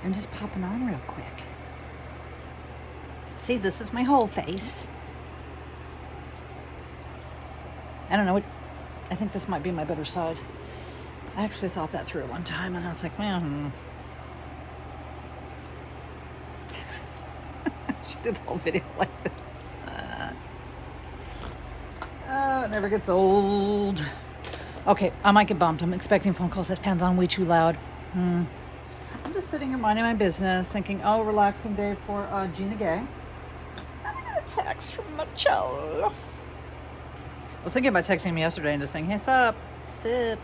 I'm just popping on real quick. See, this is my whole face. I don't know. I think this might be my better side. I actually thought that through at one time, and I was like, man, I should do the whole video like this. Oh, it never gets old. Okay, I might get bumped. I'm expecting phone calls. That fan's on way too loud. I'm just sitting here minding my business, thinking, oh, relaxing day for Gina Gay. I got a text from Marcello. I was thinking about texting him yesterday and just saying, hey, sup, sit.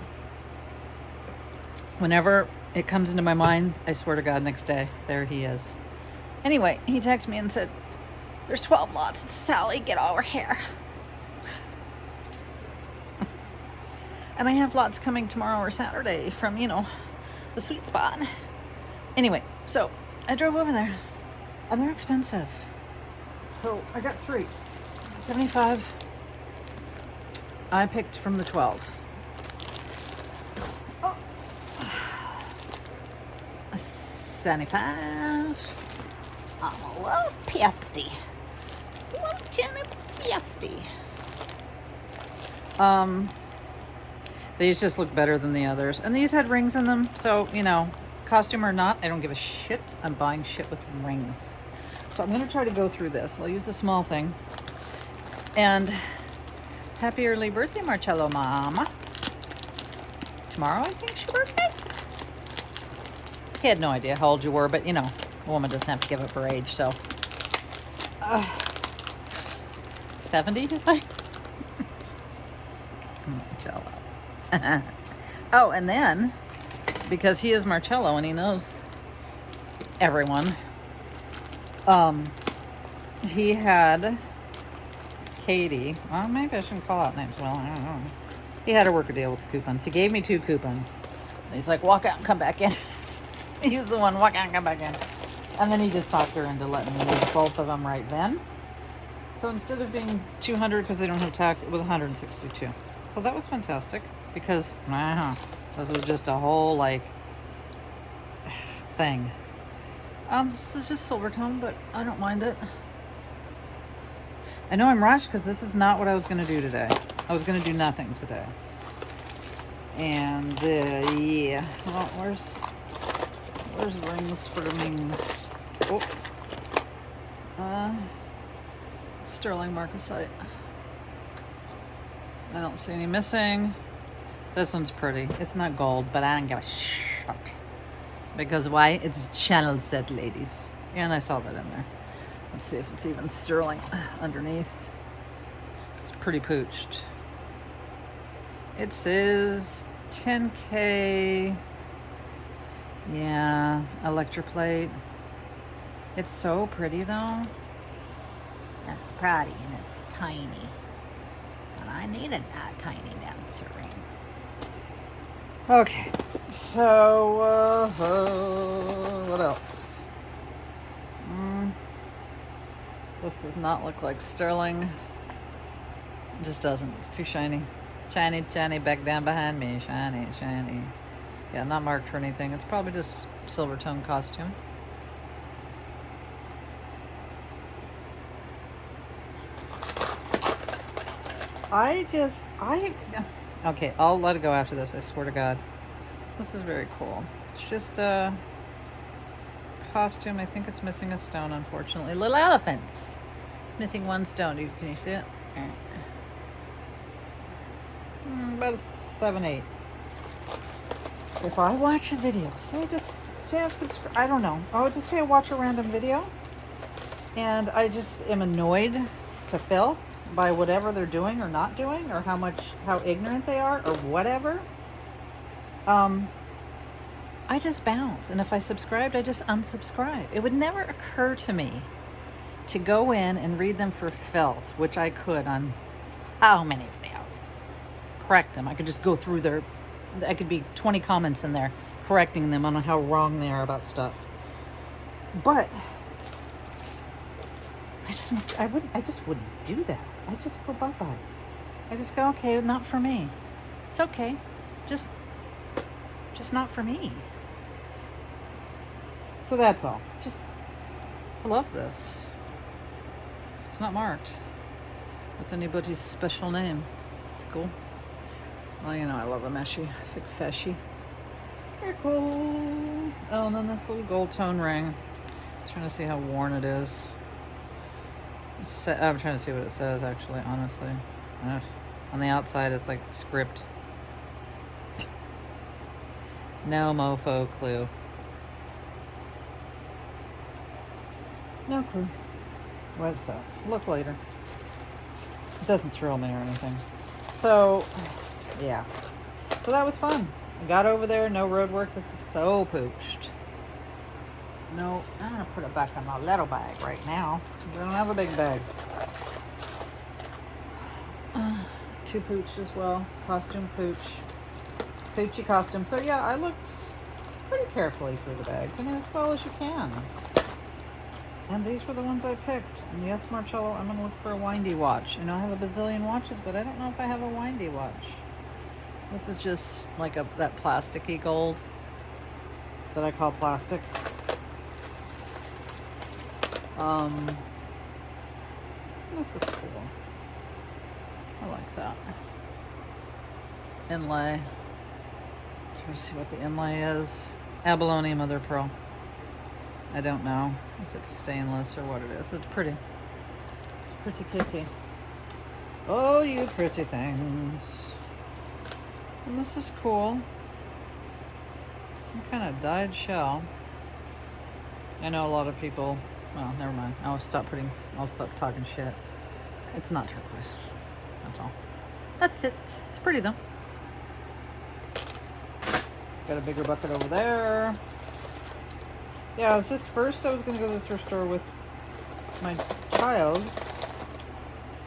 Whenever it comes into my mind, I swear to God, next day, there he is. Anyway, he texted me and said, there's 12 lots at Sally, get all her hair. And I have lots coming tomorrow or Saturday from, the sweet spot. Anyway, so I drove over there, and they're expensive. So I got 3, 75. I picked from the 12. Oh. 75. I'm a little 50. Little Jimmy 50. These just look better than the others. And these had rings in them. So, costume or not, I don't give a shit. I'm buying shit with rings. So I'm going to try to go through this. I'll use a small thing. And happy early birthday, Marcello Mama. Tomorrow, I think, is your birthday. He had no idea how old you were, but, a woman doesn't have to give up her age, so. 70, you think? Marcello. Oh, and then, because he is Marcello and he knows everyone, he had Katie, well, maybe I shouldn't call out names, well, I don't know. He had to work a deal with the coupons. He gave me 2 coupons. And he's like, walk out and come back in. He was the one, walk out and come back in. And then he just talked her into letting me use both of them right then. So instead of being 200 because they don't have tax, it was 162. So that was fantastic because this was just a whole thing. This is just silver tone, but I don't mind it. I know I'm rushed because this is not what I was going to do today. I was going to do nothing today. And yeah, well, where's rings for rings? Oh, sterling marcasite. I don't see any missing. This one's pretty. It's not gold, but I don't give a shit. Because why? It's channel set, ladies. And I saw that in there. Let's see if it's even sterling underneath. It's pretty pooched. It says 10K. Yeah, electroplate. It's so pretty though. That's pretty and it's tiny. And I needed that tiny dancer ring. Okay, so what else? This does not look like sterling. It just doesn't. It's too shiny. Shiny, shiny, back down behind me. Shiny, shiny. Yeah, not marked for anything. It's probably just silver tone costume. Okay, I'll let it go after this, I swear to God. This is very cool. It's just a costume. I think it's missing a stone, unfortunately. Little elephants. It's missing 1 stone. Can you see it? About a 7, 8. If I watch a video, say I've subscribed, I don't know. I would just say I watch a random video, and I just am annoyed to filth by whatever they're doing or not doing, or how ignorant they are, or whatever. I just bounce, and if I subscribed, I just unsubscribe. It would never occur to me to go in and read them for filth, which I could on how many videos. Correct them. I could just go through I could be 20 comments in there correcting them on how wrong they are about stuff. But I just wouldn't do that. I just go bye-bye. I just go, okay, not for me. It's okay. Just not for me. So that's all. Just, I love this. It's not marked with anybody's special name. It's cool. Well, you know, I love a meshy, thick feshy. Very cool. Oh, and then this little gold tone ring. I'm trying to see how worn it is. I'm trying to see what it says, actually, honestly. On the outside, it's like script. No mofo clue. No clue what it says. Look later. It doesn't thrill me or anything. So, yeah. So that was fun. I got over there, no road work. This is so pooched. No, I'm gonna put it back in my little bag right now. I don't have a big bag. Two pooch as well. Costume pooch. Poochy costume. So yeah, I looked pretty carefully through the bag. I mean, as well as you can. And these were the ones I picked. And yes, Marcello, I'm gonna look for a windy watch. I know I have a bazillion watches, but I don't know if I have a windy watch. This is just like that plasticky gold that I call plastic. This is cool. I like that. Inlay. Try to see what the inlay is. Abalone mother pearl. I don't know if it's stainless or what it is. It's pretty. It's pretty kitty. Oh, you pretty things. And this is cool. Some kind of dyed shell. I know a lot of people. Well, never mind. I'll stop talking shit. It's not turquoise. That's all. That's it. It's pretty though. Got a bigger bucket over there. Yeah, I was going to go to the thrift store with my child.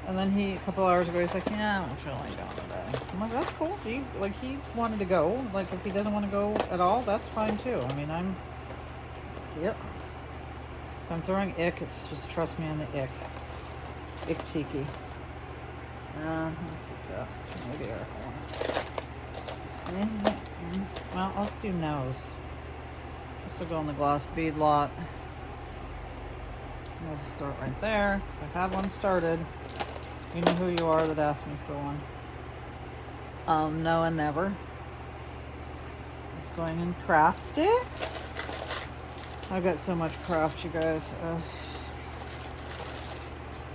And then a couple hours ago, he's like, yeah, I don't feel like going today. I'm like, that's cool. He wanted to go. Like, if he doesn't want to go at all, that's fine too. I mean, yep. If I'm throwing ick, it's just trust me on the ick. Ick tiki. I'll keep that. Maybe well, let's do nose. This will go on the gloss bead lot. I'll just throw it right there. I have one started. You know who you are that asked me for one. No and never. It's going in crafty. I've got so much craft, you guys.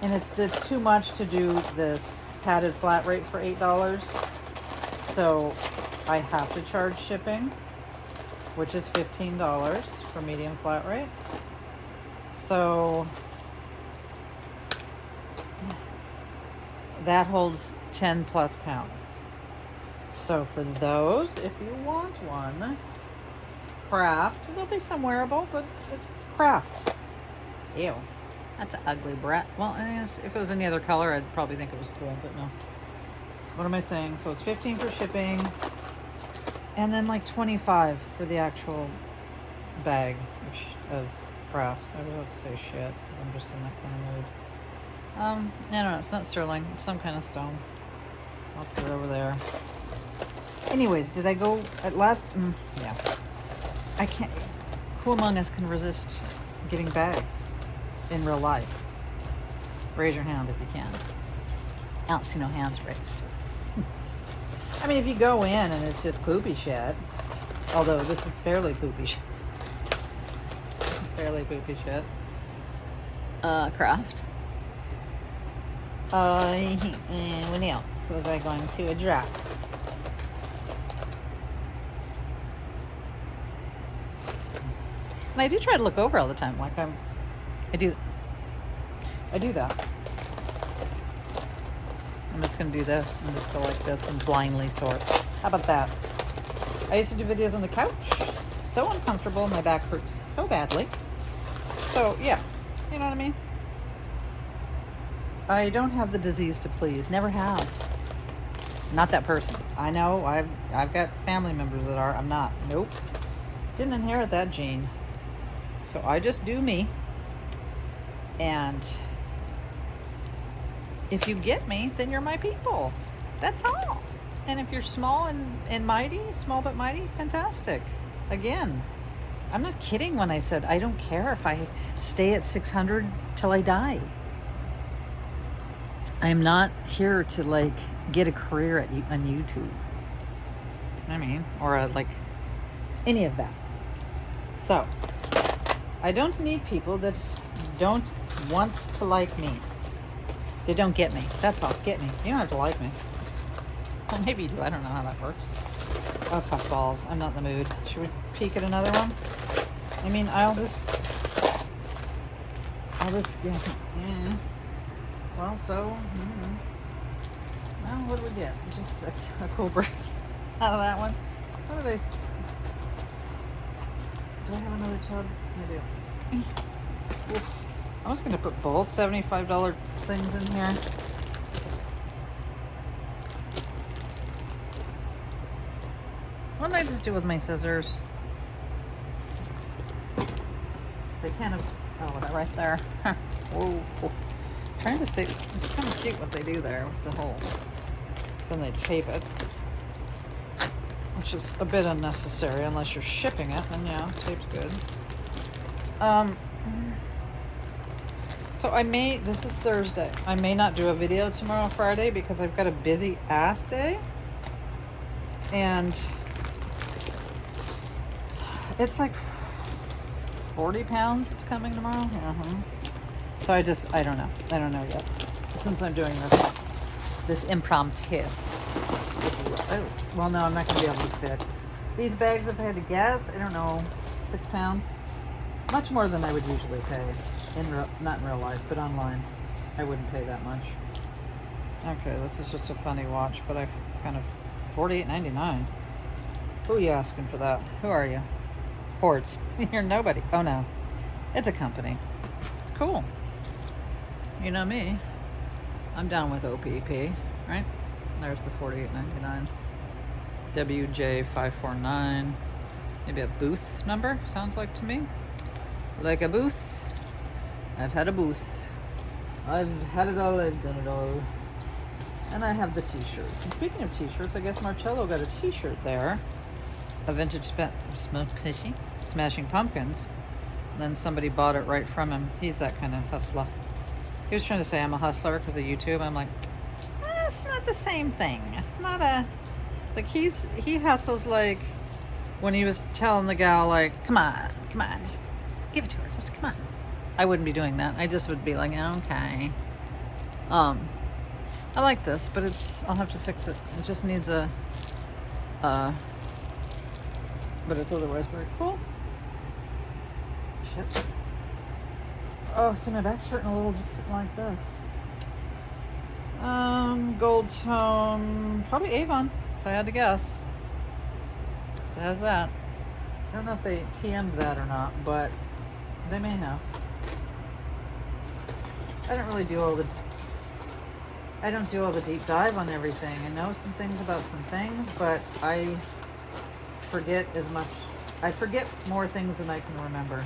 And it's too much to do this padded flat rate for $8. So I have to charge shipping, which is $15 for medium flat rate. So that holds 10 plus pounds. So for those, if you want one, craft, they'll be some wearable, but it's craft. Ew. That's an ugly brat. Well, if it was any other color, I'd probably think it was cool, but no. What am I saying? So it's $15 for shipping, and then like $25 for the actual bag of crafts. I was about to say shit. I'm just in that kind of mood. I don't know. It's not sterling. It's some kind of stone. I'll put it over there. Anyways, did I go at last? Yeah. I can't. Who among us can resist getting bags in real life? Raise your hand if you can. I don't see no hands raised. I mean, if you go in and it's just poopy shit, although this is fairly poopy shit. Fairly poopy shit. Craft. What else was I going to address? And I do try to look over all the time, like I do that. I'm just gonna do this and just go like this and blindly sort. How about that? I used to do videos on the couch. So uncomfortable, my back hurts so badly. So yeah, you know what I mean? I don't have the disease to please. Never have. Not that person. I know I've got family members that are. I'm not. Nope. Didn't inherit that gene. So I just do me. And if you get me, then you're my people. That's all. And if you're small and mighty, small but mighty, fantastic. Again, I'm not kidding when I said I don't care if I stay at 600 till I die. I'm not here to like get a career on YouTube. I mean, or like any of that. So, I don't need people that don't want to like me. They don't get me. That's all. Get me. You don't have to like me. Well, maybe you do. I don't know how that works. Oh, fuck balls. I'm not in the mood. Should we peek at another one? I mean, I'll just yeah. Well, so, well, what do we get? Just a cool bracelet out of that one. What do they? Do I have another tub? I do. Oof. I was gonna put both $75 things in here. What did I just do with my scissors? They kind of, oh, that right there. Whoa. Trying to see, it's kind of cute what they do there with the hole. Then they tape it, which is a bit unnecessary unless you're shipping it, and yeah, tape's good. So this is Thursday. I may not do a video tomorrow, Friday, because I've got a busy ass day. And it's like 40 pounds it's coming tomorrow. So I don't know. I don't know yet. Since I'm doing this impromptu. Oh, well, no, I'm not going to be able to fit. These bags, if I had to guess, I don't know, 6 pounds. Much more than I would usually pay. Not in real life, but online. I wouldn't pay that much. Okay, this is just a funny watch, but I kind of... $48.99. Who are you asking for that? Who are you? Quartz. You're nobody. Oh, no. It's a company. It's cool. You know me. I'm down with OPP, right? There's the $48.99. WJ549. Maybe a booth number, sounds like to me. Like a booth. I've had a booth. I've had it all, I've done it all. And I have the t-shirts. And speaking of t-shirts, I guess Marcello got a t-shirt there. A vintage Smashing Pumpkins. And then somebody bought it right from him. He's that kind of hustler. He was trying to say I'm a hustler because of YouTube. I'm like, it's not the same thing. It's not a... Like, he hustles like when he was telling the gal, like, come on, just give it to her. Just come on. I wouldn't be doing that. I just would be like, okay. I like this, but I'll have to fix it. It just needs but it's otherwise very cool. Shit. Oh, so my back's hurting a little just like this. Gold tone, probably Avon, if I had to guess. It has that. I don't know if they TM'd that or not, but they may have. I don't do all the deep dive on everything. I know some things about some things, but I forget more things than I can remember.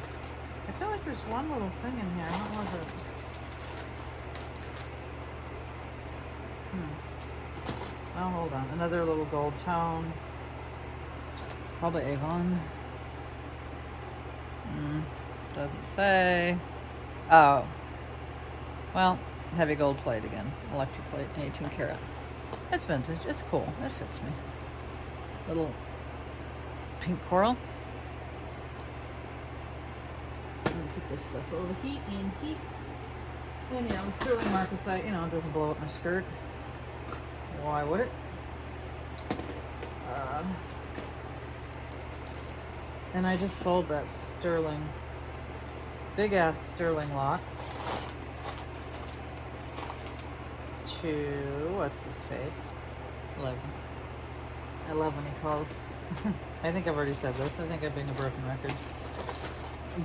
I feel like there's one little thing in here. What was it? Oh, hold on. Another little gold tone. Probably Avon. Doesn't say. Oh. Well, heavy gold plate again. Electric plate, 18 karat. It's vintage. It's cool. It fits me. Little pink coral. I'm gonna put this stuff over heat and heat. And yeah, the sterling marcasite, it doesn't blow up my skirt. Why would it? And I just sold that sterling, big ass sterling lot to, what's his face? 11. I love when he calls. I think I've already said this. I think I've been a broken record.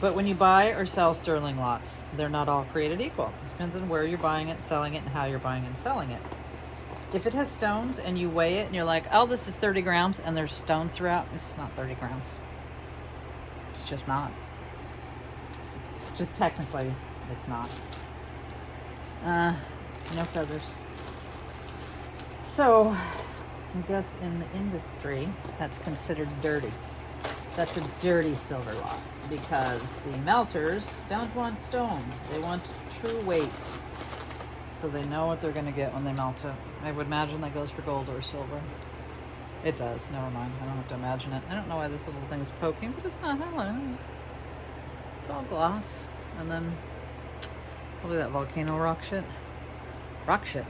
But when you buy or sell sterling lots, they're not all created equal. It depends on where you're buying it, selling it, and how you're buying and selling it. If it has stones and you weigh it and you're like, oh, this is 30 grams and there's stones throughout, it's not 30 grams. It's just not. Just technically, it's not. No feathers. So, I guess in the industry, that's considered dirty. That's a dirty silver lot because the melters don't want stones. They want true weight. So they know what they're going to get when they melt it. I would imagine that goes for gold or silver. It does. Never mind. I don't have to imagine it. I don't know why this little thing is poking, but it's not. It's all glass. And then probably that volcano rock shit. Rock shit.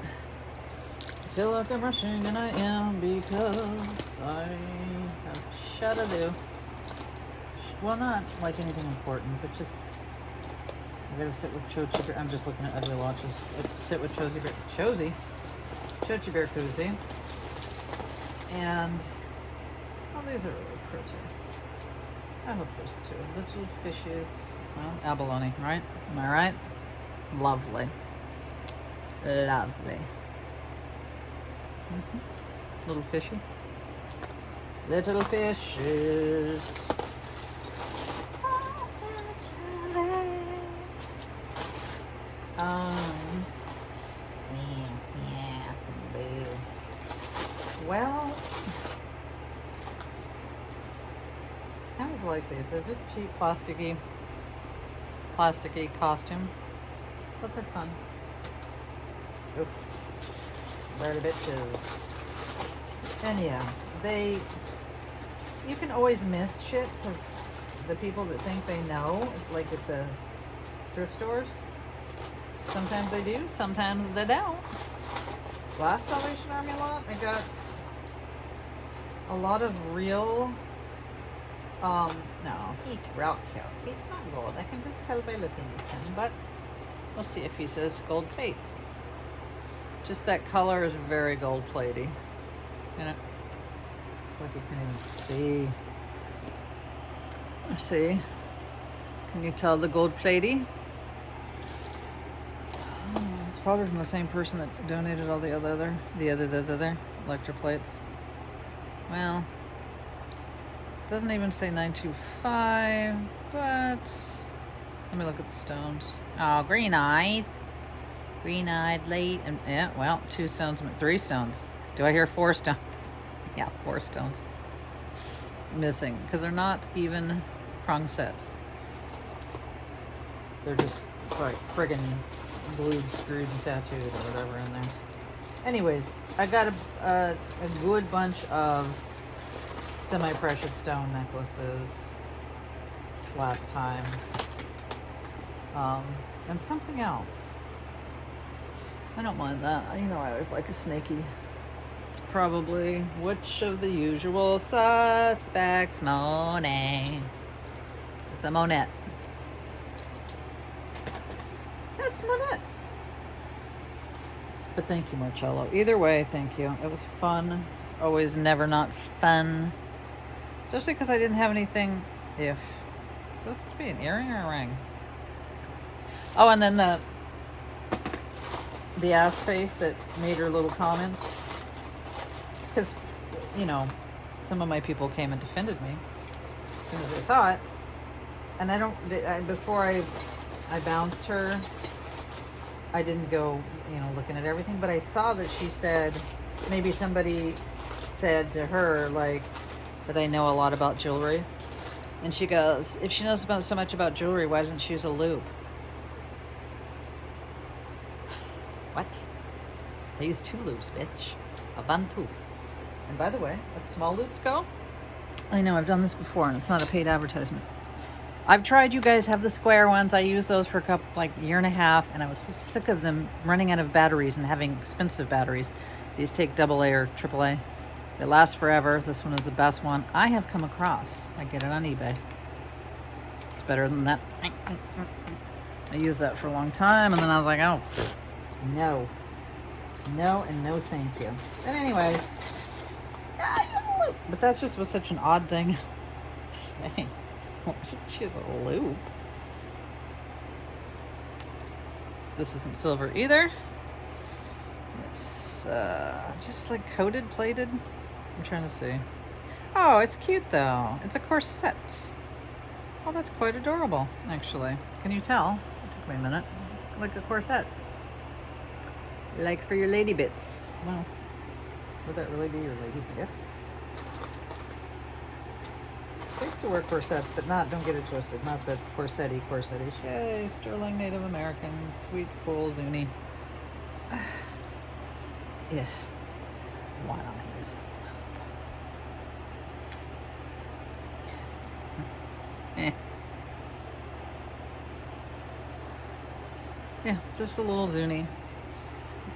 Feel like I'm rushing, and I am because I have shit to do. Well, not like anything important, but just I gotta sit with Chochi. I'm just looking at ugly watches. Sit with Chochi Bear Koozie. And oh, these are really pretty. I hope there's two little fishes. Well, abalone, right? Am I right? Lovely. Lovely. Little fishy. Little fishes. Yeah, boo. Well, I always like these. They're just cheap, plasticky costume, but they're fun. Oof. They're the bitches. And yeah, you can always miss shit because the people that think they know, like at the thrift stores, sometimes they do, sometimes they don't. Last Salvation Army lot, I got a lot of real, no, he's rock cute. He's not gold. I can just tell by looking at him, but we'll see if he says gold plate. Just that color is very gold platey. You know, like you can even see. See? Can you tell the gold platey? It's probably from the same person that donated all the other electroplates. Well, it doesn't even say 925, but let me look at the stones. Oh, green-eyed late, and yeah, well, 2 stones, 3 stones. Do I hear 4 stones? Yeah, 4 stones missing because they're not even prong set. They're just like friggin' glued, screwed, and tattooed or whatever in there. Anyways, I got a good bunch of semi-precious stone necklaces last time, and something else. I don't mind that. I always like a snaky. It's probably which of the usual suspects, Monet. It's a Monette. That's Monette. But thank you, Marcello. Either way, thank you. It was fun. It's always never not fun. Especially because I didn't have anything. Is this supposed to be an earring or a ring? Oh, and then the ass face that made her little comments. Because, some of my people came and defended me as soon as they saw it. And before I bounced her, I didn't go, looking at everything, but I saw that she said, maybe somebody said to her, like, that I know a lot about jewelry. And she goes, if she knows so much about jewelry, why doesn't she use a loop? What? I use 2 loops, bitch. A van two. And by the way, as small loops go, I know I've done this before and it's not a paid advertisement. I've tried, you guys have the square ones. I used those for a year and a half, and I was so sick of them running out of batteries and having expensive batteries. These take AA or AAA. They last forever. This one is the best one I have come across. I get it on eBay. It's better than that. I used that for a long time, and then I was like, oh, no. No and no thank you. But anyways, but that's just was such an odd thing. Dang. She has a loop. This isn't silver either. It's just like coated, plated. I'm trying to see. Oh, it's cute though. It's a corset. Oh, that's quite adorable, actually. Can you tell? It took me a minute. It's like a corset. Like for your lady bits. Well, would that really be your lady bits? They to wear corsets, but not, don't get it twisted, not the corsetti. Yay, sterling Native American, sweet, cool, Zuni. Yes. Why don't I use it? Yeah, just a little Zuni.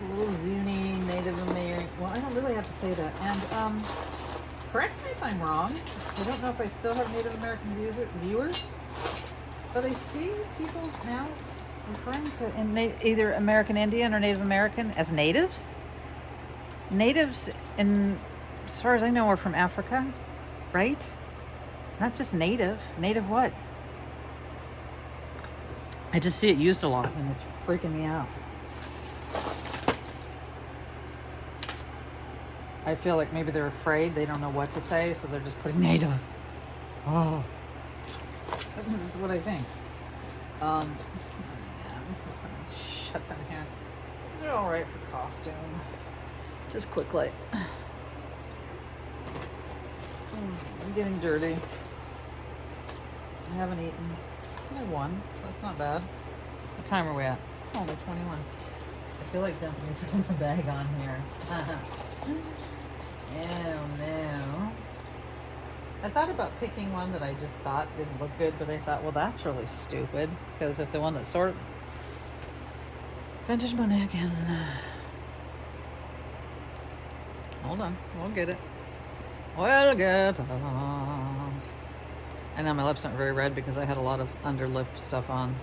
A little Zuni Native American. Well, I don't really have to say that. And correct me if I'm wrong. I don't know if I still have Native American viewers, but I see people now referring to either American Indian or Native American as natives. Natives, as far as I know, are from Africa, right? Not just native. Native what? I just see it used a lot, and it's freaking me out. I feel like maybe they're afraid. They don't know what to say, so they're just putting native. Oh. That's what I think. Yeah, this is some shut in here. These are alright for costume. Just quickly. I'm getting dirty. I haven't eaten. It's only 1, so that's not bad. What time are we at? Oh, only 21. I feel like dumping this in the bag on here. Oh no. I thought about picking one that I just thought didn't look good, but I thought, well, that's really stupid. Because if the one that's sort of vintage money again. Hold on, we'll get it. We'll get it. I know my lips aren't very red because I had a lot of under lip stuff on.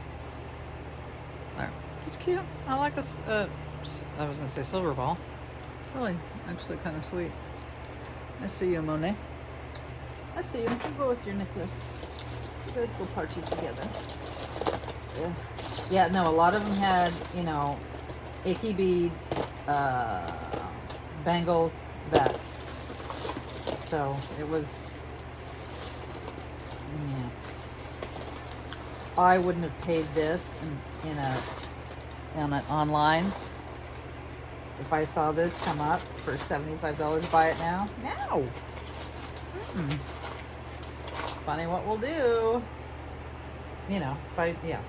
There. It's cute. I like this. I was going to say silver ball. Really, actually kind of sweet. I see you, Monet. I see you. We'll go with your necklace. You guys go party together. Yeah, no, a lot of them had, you know, icky beads, bangles, that. So it was, yeah. I wouldn't have paid this on it online. If I saw this come up for $75, buy it now. No. Funny what we'll do. You know, if I, yeah.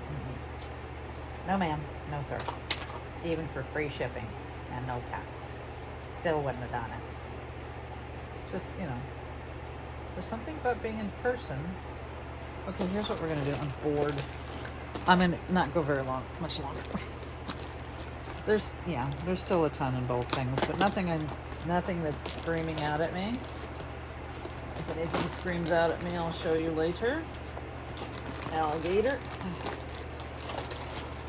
No ma'am, no sir. Even for free shipping and no tax. Still wouldn't have done it. Just, you know, there's something about being in person. Okay, here's what we're gonna do. I'm bored. I'm gonna not go very long, much longer. There's still a ton in both things, but nothing that's screaming out at me. If anything screams out at me, I'll show you later. Alligator.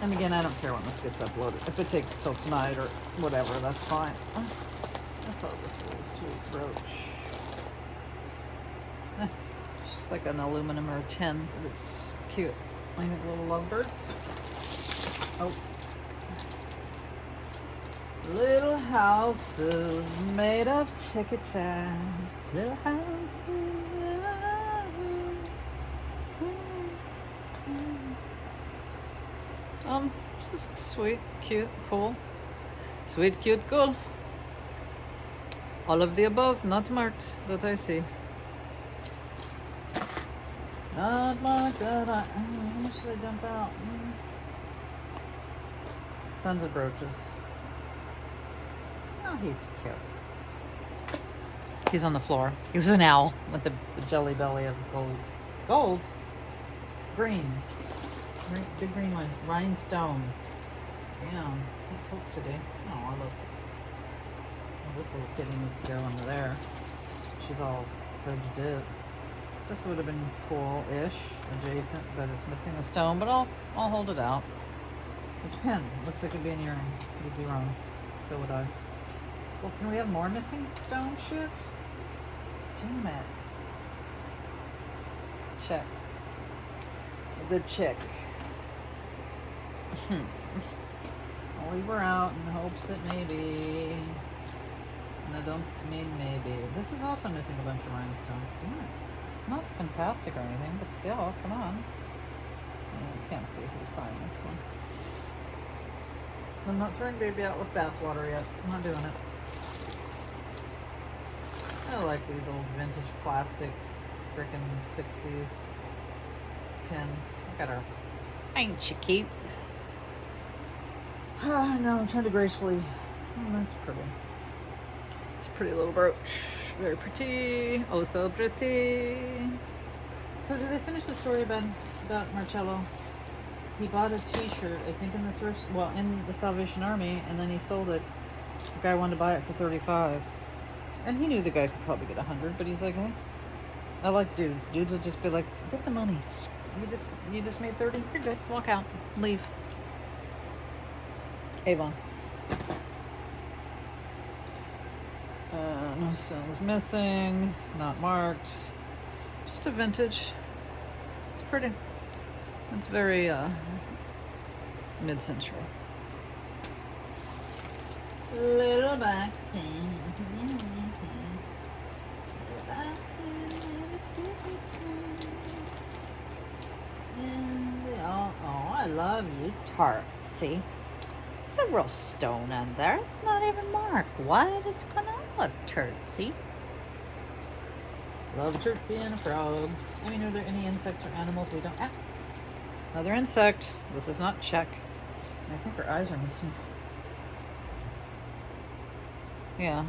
And again, I don't care when this gets uploaded. If it takes till tonight or whatever, that's fine. I saw this little sweet brooch. It's just like an aluminum or a tin, but it's cute. I think little lovebirds. Oh. Little houses made of tic-tac. Little houses. This is sweet, cute, cool. Sweet, cute, cool. All of the above, not marked, that I see. Not marked that how much should I dump out? Tons of brooches. Oh, he's cute. He's on the floor. He was an owl with the jelly belly of gold. Gold? Green. Big green one. Rhinestone. Yeah, he took today. Oh, I love it. Oh, this little kitty needs to go under there. She's all fudged up. This would have been cool-ish, adjacent, but it's missing a stone, but I'll hold it out. It's a pen. Looks like it'd be an earring. You'd be wrong. So would I. Well, can we have more missing stone shit? Damn it. Check. A good check. I'll leave her out in hopes that maybe. And I don't mean maybe. This is also missing a bunch of rhinestone. Damn it. It's not fantastic or anything, but still, come on. I can't see who signed this one. I'm not throwing baby out with bathwater yet. I'm not doing it. I like these old vintage plastic freaking 60s pins. Look at her. Ain't she cute? Oh, no, I'm trying to gracefully. Oh, that's pretty. It's a pretty little brooch. Very pretty. Oh, so pretty. So did I finish the story about Marcello? He bought a t-shirt, I think in the thrift, well, in the Salvation Army, and then he sold it. The guy wanted to buy it for $35. And he knew the guy could probably get $100, but he's like, hey, I like dudes. Dudes will just be like, get the money. You just made $30. You're good. Walk out. Leave. Avon. No stones missing. Not marked. Just a vintage. It's pretty. It's very mid-century. Little box. Oh, I love you, Tartsy. It's a real stone on there. It's not even marked. What is going on with Tartsy? Love Tartsy and a frog. I mean, are there any insects or animals we don't have? Another insect. This is not check. And I think her eyes are missing. Yeah.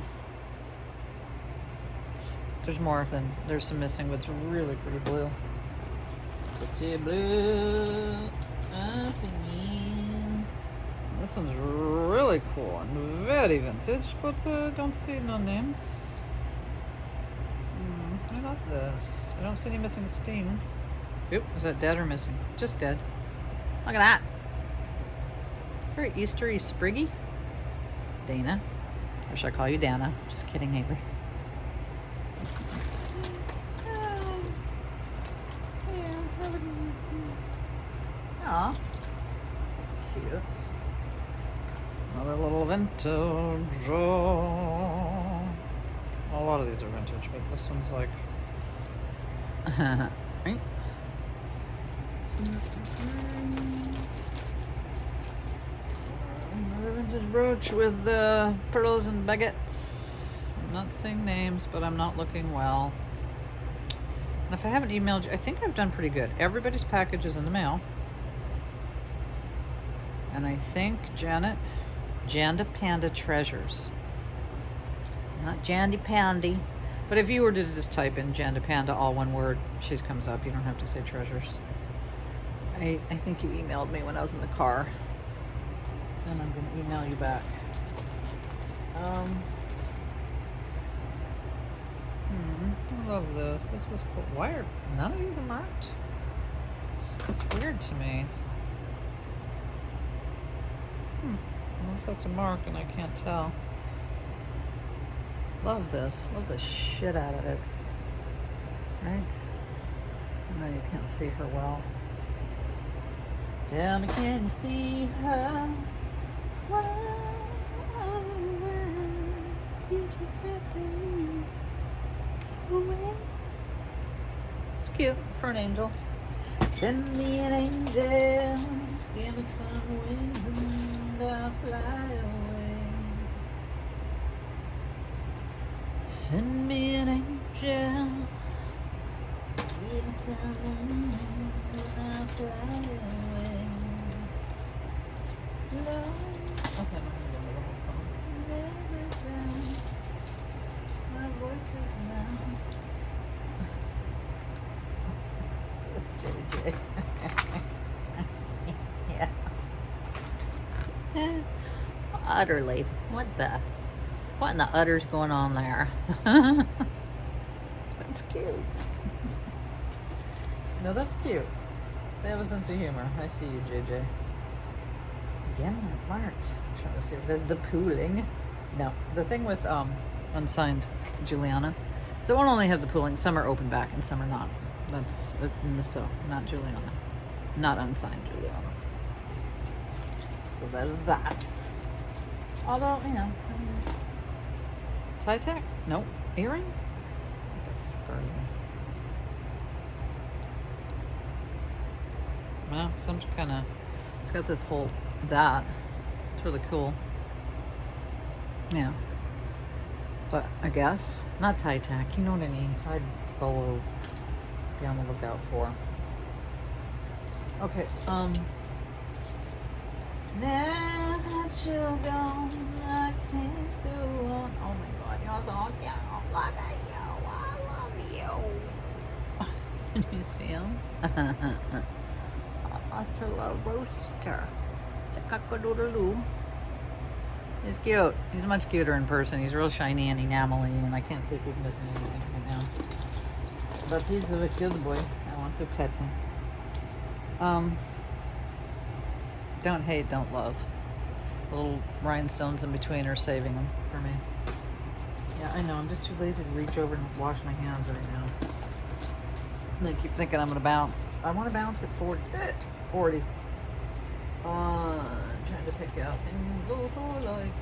There's some missing, but it's really pretty blue. Pretty blue. This one's really cool and very vintage, but don't see no names. I love this. I don't see any missing steam. Oop, is that dead or missing? Just dead. Look at that. Very Eastery spriggy. Dana. Or should I call you Dana? Just kidding, Haley. Aw. This is cute. Another little vintage. Oh. A lot of these are vintage, but this one's like... right? Another vintage brooch with pearls and baguettes. I'm not saying names, but I'm not looking well. And if I haven't emailed you, I think I've done pretty good. Everybody's package is in the mail. And I think Janda Panda Treasures. Not Jandy Pandy. But if you were to just type in Janda Panda, all one word, she comes up. You don't have to say treasures. I think you emailed me when I was in the car. And I'm going to email you back. I love this. This was cool. Why are none of these are marked? It's weird to me. Unless that's a mark and I can't tell. Love this. Love the shit out of it. Right? I know you can't see her well. Tell me, can you see her? Why did you have to go away? It's cute for an angel. Send me an angel. Give me some wings and I'll fly away. Send me an angel. Give me some wings and I'll fly away. Love. Okay, I'm not gonna remember the whole song. Never found. My voice is nice. JJ. Yeah. Utterly. What in the utter's going on there? That's cute. No, that's cute. They have a sense of humor. I see you, JJ. Again, not marked. I'm trying to see if there's the pooling. No, the thing with unsigned Juliana, so it won't only have the pooling. Some are open back and some are not. That's so not Juliana, not unsigned Juliana. So there's that. Although, you know, tie tack? Nope. Earring? What the fuck are you? Well, some kind of. It's got this whole that. It's really cool. Yeah. But I guess not tie tack. You know what I mean? Tied bolo be on the lookout for. Okay, now that you're gone, I can't go on. Oh my God, you're so cute. Look at you. I love you. Can you see him? That's a little rooster. It's a cock-a-doodle-doo. He's cute. He's much cuter in person. He's real shiny and enamelly, and I can't see if he's missing anything right now. But he's a cute boy. I want to pet him. Don't hate, don't love. The little rhinestones in between are saving them for me. Yeah, I know. I'm just too lazy to reach over and wash my hands right now. And I keep thinking I'm going to bounce. I want to bounce at 40. 40. I'm trying to pick out things that I like.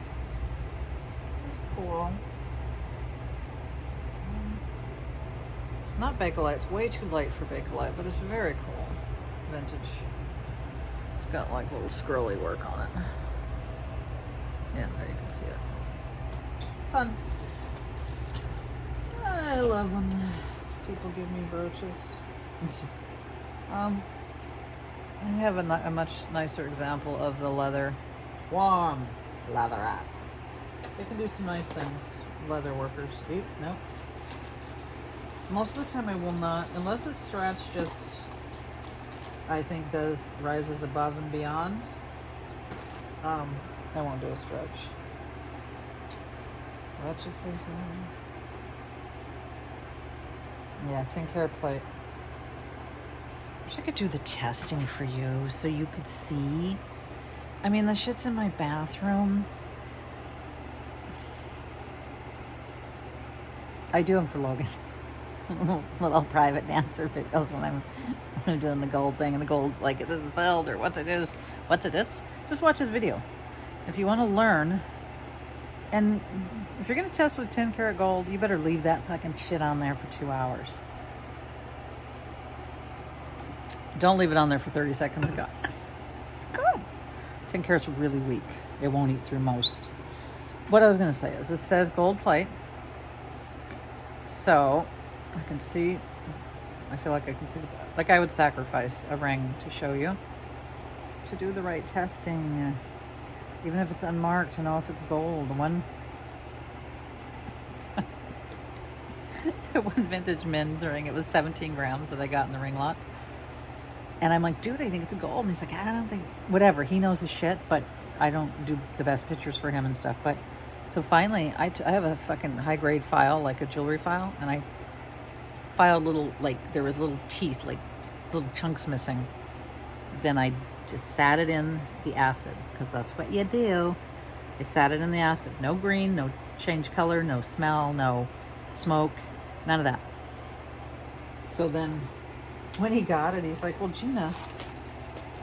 This is cool. It's not Bakelite. It's way too light for Bakelite, but it's very cool. Vintage. It's got like little scrolly work on it. Yeah, there you can see it. Fun. I love when people give me brooches. I have a much nicer example of the leather. Warm leatherette. They can do some nice things. Leather workers. Oop, nope. Most of the time I will not, unless it's stretch just, I think rises above and beyond. I won't do a stretch. Let's just say yeah, 10 karat plate. Wish I could do the testing for you so you could see. I mean, the shit's in my bathroom. I do them for Logan. Little private dancer videos when I'm doing the gold thing and the gold, like it isn't filled or what's it is. Just watch this video. If you want to learn, and if you're going to test with 10 karat gold, you better leave that fucking shit on there for 2 hours. Don't leave it on there for 30 seconds and go. Go. 10 karat's really weak. It won't eat through most. What I was going to say is this says gold plate. So I can see, I feel like I can see, like I would sacrifice a ring to show you, to do the right testing, even if it's unmarked, to know if it's gold. One vintage men's ring, it was 17 grams that I got in the ring lot. And I'm like, dude, I think it's gold. And he's like, I don't think, whatever. He knows his shit, but I don't do the best pictures for him and stuff. But so finally, I have a fucking high grade file, like a jewelry file, and I filed little, like there was little teeth, like little chunks missing. Then I just sat it in the acid, because that's what you do. I sat it in the acid. No green, no change color, no smell, no smoke, none of that. So then when he got it, he's like, well, Gina,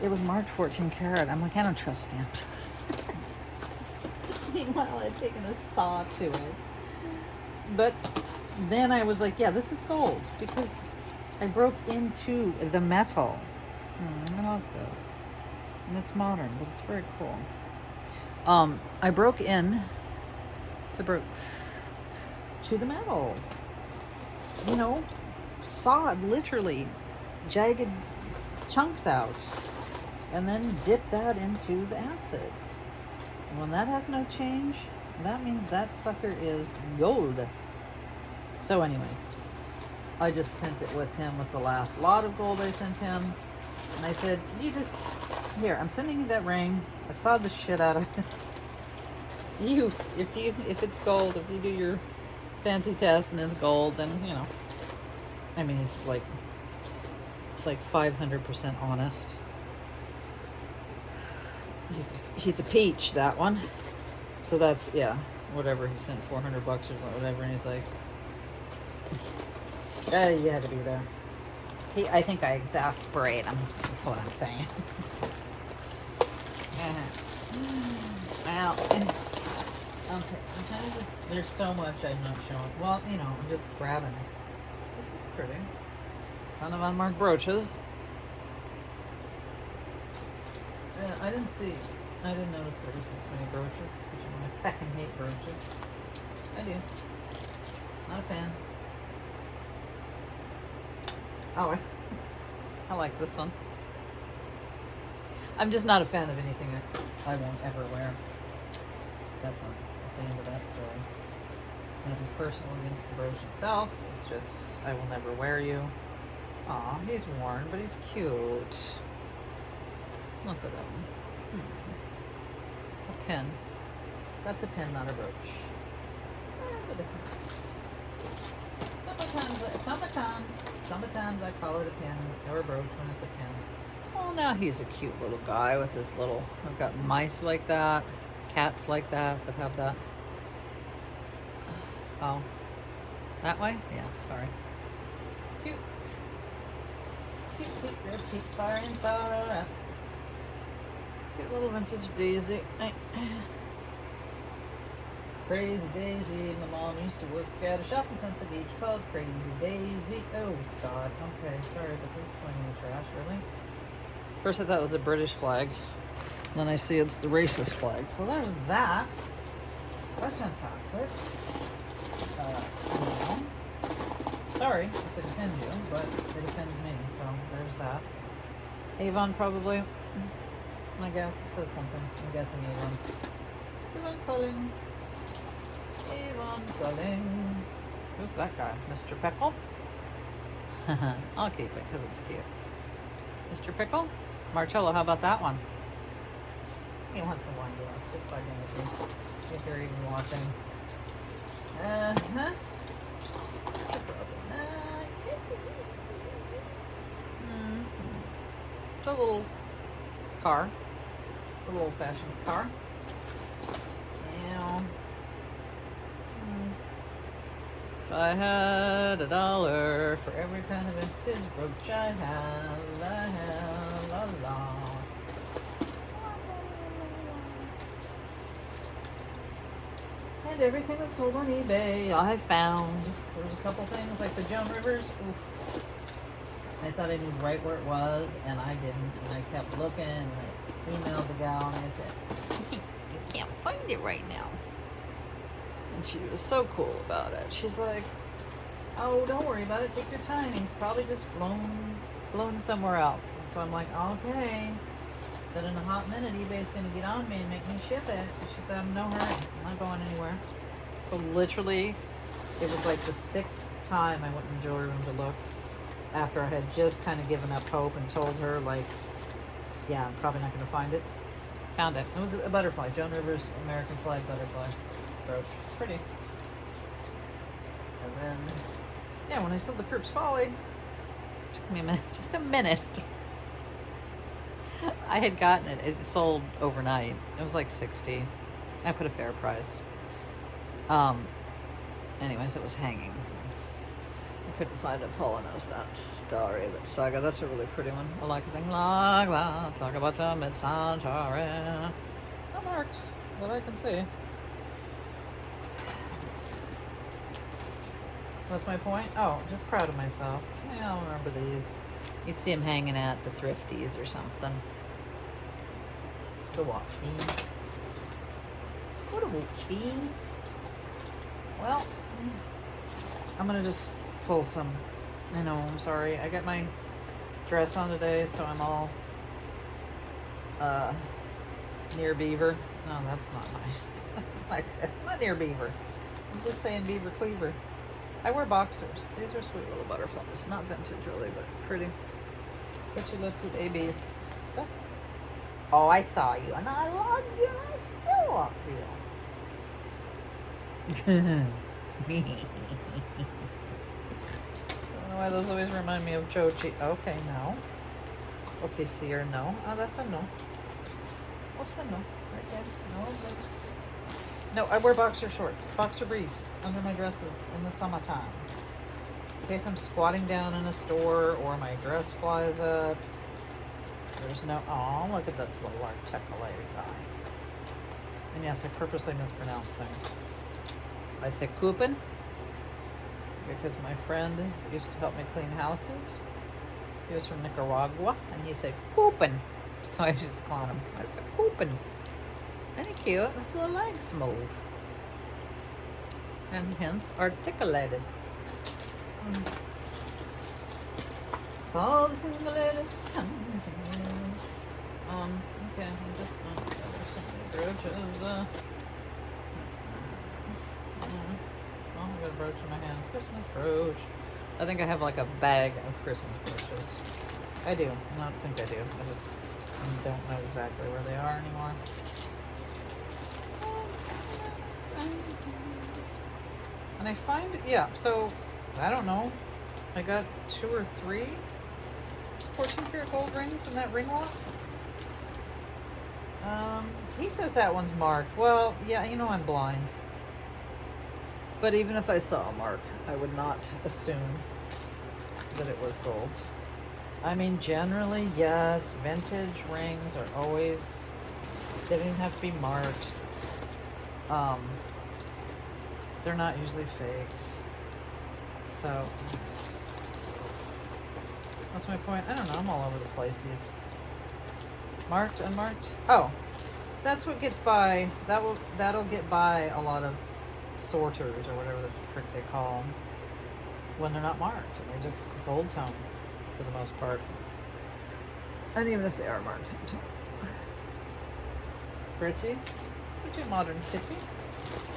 it was marked 14 karat. I'm like, I don't trust stamps. Meanwhile, I'd taken a saw to it. But then I was like, yeah, this is gold, because I broke into the metal. I love this. And it's modern, but it's very cool. I broke in to the metal. You know, sawed literally jagged chunks out, and then dip that into the acid. When that has no change, that means that sucker is gold. So anyways, I just sent it with him with the last lot of gold I sent him. And I said, here, I'm sending you that ring. I've sawed the shit out of it. If it's gold, if you do your fancy test and it's gold, then, you know. I mean, it's like 500% honest. He's a peach, that one. So that's, yeah, whatever. He sent $400 or whatever, and he's like, you had to be there. I think I exasperate him. That's what I'm saying. Well, okay. There's so much I'm not showing. Well, you know, I'm just grabbing it. This is pretty. Ton of unmarked brooches. I didn't notice there was this many brooches, because you know I fucking hate brooches. I do. Not a fan. Oh, I like this one. I'm just not a fan of anything I won't ever wear. That's the end of that story. Nothing personal against the brooch itself. It's just, I will never wear you. Aw, he's worn, but he's cute. Look at him. A pin. That's a pin, not a brooch. There's the difference. Sometimes I call it a pin or a brooch when it's a pin. Well, now he's a cute little guy with this little, I've got mice like that, cats like that have that. Oh, that way? Yeah, sorry. Cute. Cute, real cute, far in, far out. Cute little vintage daisy. Crazy Daisy. My mom used to work at a shopping center beach called Crazy Daisy. Oh, God. Okay, sorry, but this is going in the trash, really? First I thought it was the British flag. Then I see it's the racist flag. So there's that. That's fantastic. Sorry if it offends you, but it offends me, so there's that. Avon, probably. I guess it says something. I'm guessing Avon. Avon Culling. Avon Culling. Who's that guy? Mr. Pickle? I'll keep it because it's cute. Mr. Pickle? Marcello, how about that one? He wants the one girl. Just bugging with me. If you're even watching. Uh-huh. It's a little car. A little old-fashioned car. Yeah. If I had $1 for every kind of vintage brooch I have a lot. And everything that's sold on eBay, I found. There's a couple things like the Joan Rivers. Oof. I thought I knew right where it was, and I didn't. And I kept looking, and I emailed the gal, and I said, "You can't find it right now." And she was so cool about it. She's like, "Oh, don't worry about it. Take your time. He's probably just flown somewhere else." And so I'm like, "Okay." But in a hot minute, eBay's going to get on me and make me ship it. And she said, "I'm in no hurry. I'm not going anywhere." So literally, it was like the 6th time I went in the jewelry room to look after I had just kind of given up hope and told her, like, yeah, I'm probably not going to find it. Found it. It was a butterfly. Joan Rivers American flag butterfly brooch. It's pretty. And then, yeah, when I sold the Kirk's Folly, it took me a minute, just a minute. I had gotten it. It sold overnight. It was like $60. I put a fair price. Anyways, it was hanging. I couldn't find it. Paula knows that story, that saga. That's a really pretty one. I like a thing like that. Talk about your mid-Santori. That worked, that I can see. What's my point? Oh, just proud of myself. Yeah, I'll remember these. You'd see them hanging at the Thrifties or something. The watch beans. What a watch beans. Well, I'm gonna just pull some. I know, I'm sorry. I got my dress on today, so I'm all near beaver. No, that's not nice. That's not good. It's not near beaver. I'm just saying beaver cleaver. I wear boxers. These are sweet little butterflies. Not vintage really, but pretty. Put your lips with ABs. Oh, I saw you, and I love you, and I still love you. I don't know why those always remind me of Joji. Okay, no. Okay, Seer, no. Oh, that's a no. What's the no? Right there. No, no, I wear boxer shorts, boxer briefs under my dresses in the summertime. In case I'm squatting down in a store or my dress flies up. There's no, oh, look at this little articulated guy. And yes, I purposely mispronounce things. I say coupon because my friend that used to help me clean houses, he was from Nicaragua, and he said coupon. So I just called him. I said coupon. Isn't he cute? His little legs move. And hence articulated. All the single ladies. Okay, I'm just brooches. I got a brooch in my hand. Christmas brooch. I think I have like a bag of Christmas brooches. I do. I don't think I do. I just don't know exactly where they are anymore. And I find, yeah, so, I don't know. I got 2 or 3 14 karat gold rings in that ring lot. He says that one's marked. Well, yeah, you know I'm blind. But even if I saw a mark, I would not assume that it was gold. I mean, generally, yes, vintage rings are always, they don't even have to be marked. They're not usually faked. So, what's my point? I don't know, I'm all over the places. Marked, unmarked? Oh, that's what gets by, that'll get by a lot of sorters or whatever the frick they call them when they're not marked and they just gold tone for the most part. And even if they are marked sometimes. Pretty modern kitty.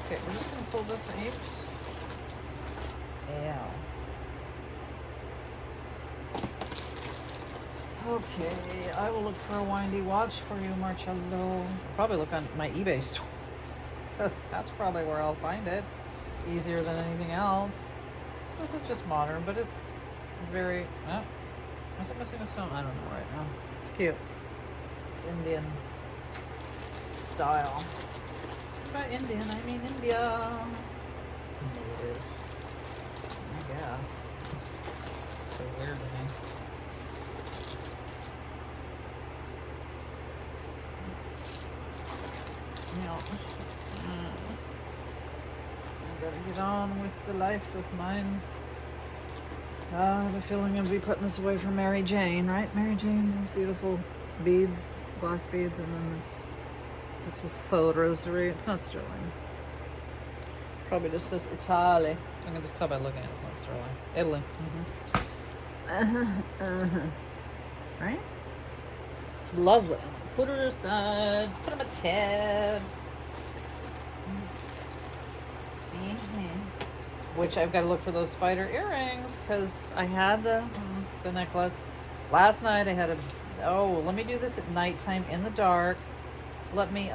Okay, we're just gonna pull this apes. Ow. Okay, I will look for a windy watch for you, Marcello. I'll probably look on my eBay store. That's probably where I'll find it. Easier than anything else. This is just modern, but it's very... Oh, is it missing a stone? I don't know right now. It's cute. It's Indian style. By Indian, I mean India. Native. I guess. It's so weird to me. I gotta get on with the life of mine. I have a feeling I'm gonna be putting this away from Mary Jane, right? Mary Jane, these beautiful beads, glass beads, and then this little faux rosary. It's not sterling. Probably just says Italy. I can just tell by looking at it, it's not sterling. Italy. Right? It's lovely. Put her aside. Put them a tab. Which I've got to look for those spider earrings because I had the necklace last night. I had a let me do this at nighttime in the dark. Let me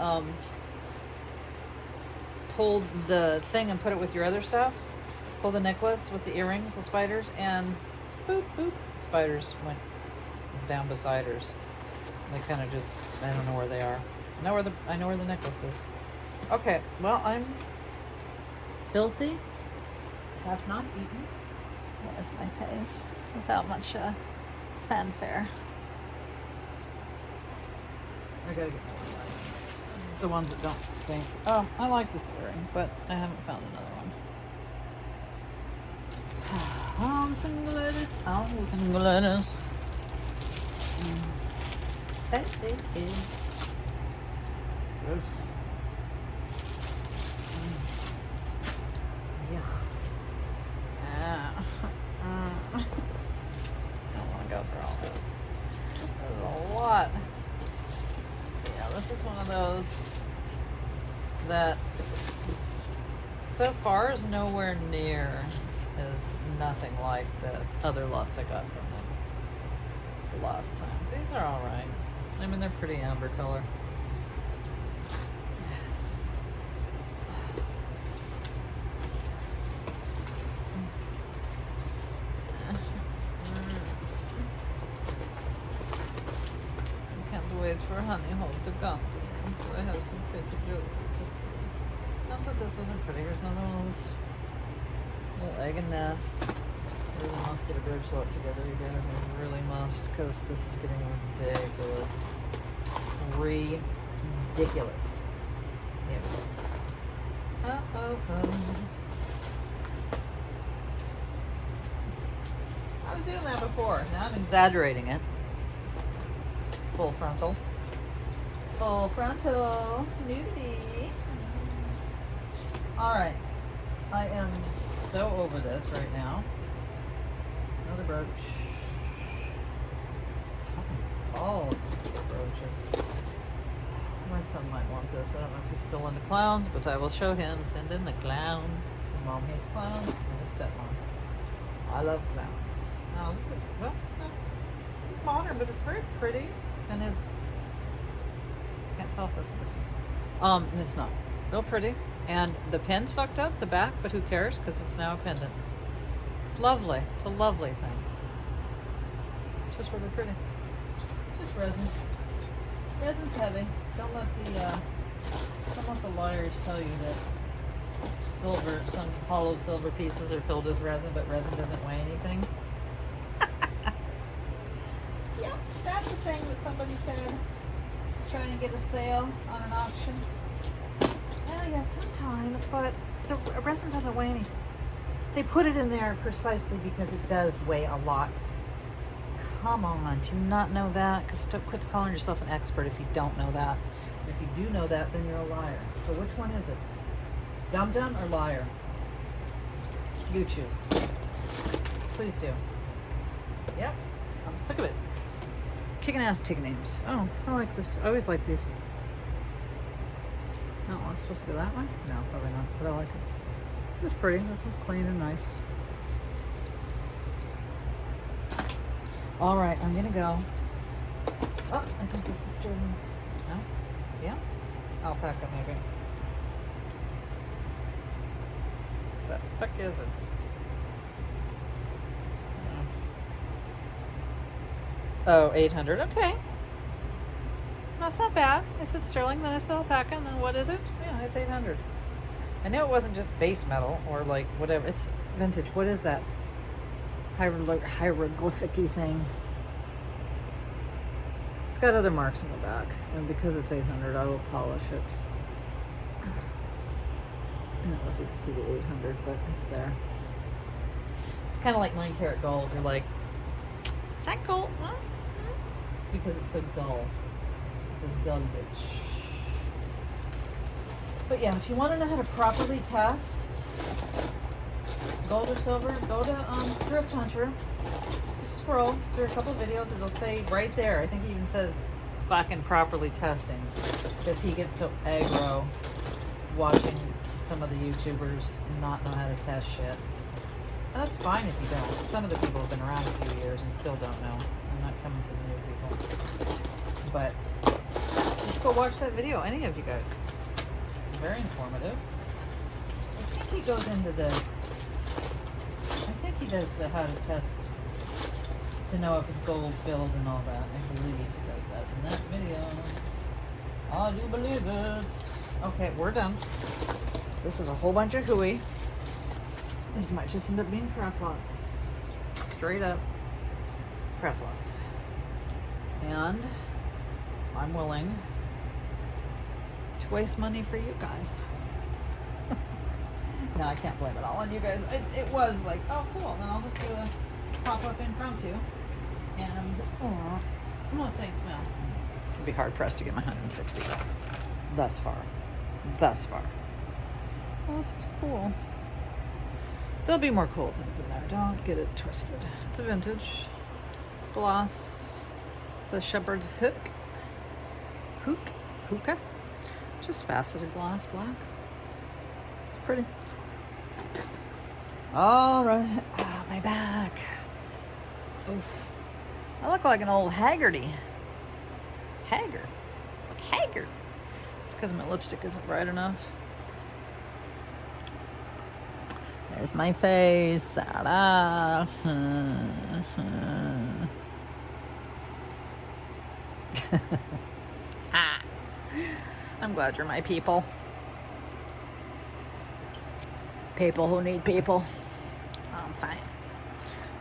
pull the thing and put it with your other stuff. Pull the necklace with the earrings, the spiders, and boop boop. Spiders went down beside hers. They kind of just, I don't know where they are. I know where the necklace is. Okay, well, I'm filthy. Have not eaten. There's my face without much fanfare. I gotta get more lights. The ones that don't stink. Oh, I like this earring, but I haven't found another one. All the single ladies, all the single ladies. Hey, hey, hey. Yes. Yeah. Don't want to go through all this. There's a lot. Yeah, this is one of those that so far is nowhere near is nothing like the other lots I got from them the last time. These are alright. I mean, they're pretty amber color. I can't wait for Honey Hold the gun to me, so I have some pretty jewelry to see. Not that this isn't pretty. Here's another one of those little egg and nest. I really must get a bridge lot together, you guys. I really must, because this is getting ridiculous. Ridiculous. Here we go. I was doing that before. Now I'm exaggerating it. Full frontal. Full frontal. Nudity. Alright. I am so over this right now. Another brooch. all sorts of brooches. My son might want this. I don't know if he's still into clowns, but I will show him. Send in the clown. His mom hates clowns, and his stepmom. I love clowns. Now this is, well, no, this is modern, but it's very pretty, and it's, can't tell if that's missing. And it's not. Real pretty. And the pin's fucked up, the back, but who cares? Because it's now a pendant. It's lovely. It's a lovely thing. It's just really pretty. Just resin. Resin's heavy. Don't let the liars tell you that silver, some hollow silver pieces are filled with resin, but resin doesn't weigh anything. Yep, that's the thing that somebody said. Trying to get a sale on an auction. Oh yeah, sometimes, but the resin doesn't weigh anything. They put it in there precisely because it does weigh a lot. Come on, do you not know that? Because quit calling yourself an expert if you don't know that. And if you do know that, then you're a liar. So which one is it? Dum-dum or liar? You choose. Please do. Yep, I'm sick of it. Kicking ass taking names. Oh, I like this. I always like these. Oh, I'm supposed to go that way? No, probably not, but I like it. This is pretty. This is clean and nice. All right, I'm gonna go. Oh, I think this is Jordan. No? Yeah? Alpaca, maybe. The fuck is it? Oh, 800. Okay. That's not bad. I said sterling, then I said alpaca, and then what is it? Yeah, it's 800. I knew it wasn't just base metal or like whatever. It's vintage. What is that? Hieroglyphic-y thing. It's got other marks in the back, and because it's 800, I will polish it. I don't know if you can see the 800, but it's there. It's kind of like 9-karat gold. You're like, is that gold? Huh? Because it's so dull. It's a dull bitch. But yeah, if you want to know how to properly test gold or silver, go to Thrift Hunter. Just scroll through a couple videos. It'll say right there. I think he even says fucking properly testing, because he gets so aggro watching some of the YouTubers not know how to test shit. And that's fine if you don't. Some of the people have been around a few years and still don't know. I'm not coming for the new people. But just go watch that video, any of you guys. Very informative. I think he goes into I think he does the how to test to know if it's gold filled and all that. I believe he does that in that video. I do believe it. Okay, we're done. This is a whole bunch of hooey. These might just end up being craft lots. Straight up craft lots. And I'm willing to waste money for you guys. No, I can't blame it all on you guys. It was like, oh cool, then I'll just do a pop-up impromptu. And I'm not saying, well, it'd be hard pressed to get my 160 thus far. Well, this is cool. There'll be more cool things in there. Don't get it twisted. It's a vintage. It's gloss. The shepherd's hookah. Just faceted gloss black. It's pretty. All right. Oh, my back. Oof. I look like an old Haggard. It's because my lipstick isn't bright enough. There's my face. I'm glad you're my people. People who need people. I'm fine.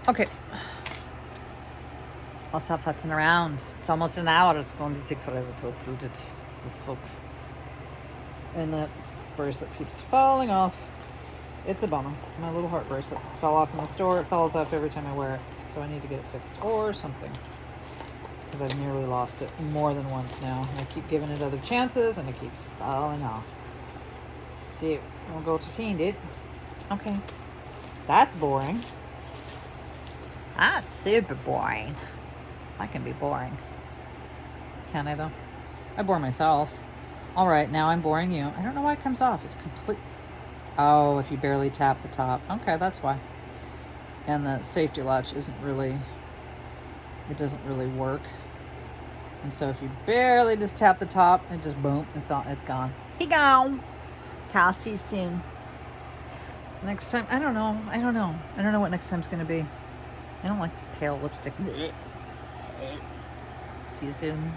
Okay. I'll stop futzing around. It's almost an hour. It's going to take forever to upload it. The soap. And that bracelet keeps falling off. It's a bummer. My little heart bracelet fell off in the store. It falls off every time I wear it. So I need to get it fixed or something. Because I've nearly lost it more than once now. And I keep giving it other chances and it keeps falling off. So we'll go to find it. Okay. That's boring. That's super boring. That can be boring. Can I, though? I bore myself. All right, now I'm boring you. I don't know why it comes off. It's complete. Oh, if you barely tap the top. Okay, that's why. And the safety latch isn't really, it doesn't really work. And so if you barely just tap the top, it just boom, it's gone. He gone. I'll see you soon. Next time, I don't know. I don't know what next time's gonna be. I don't like this pale lipstick. See you soon.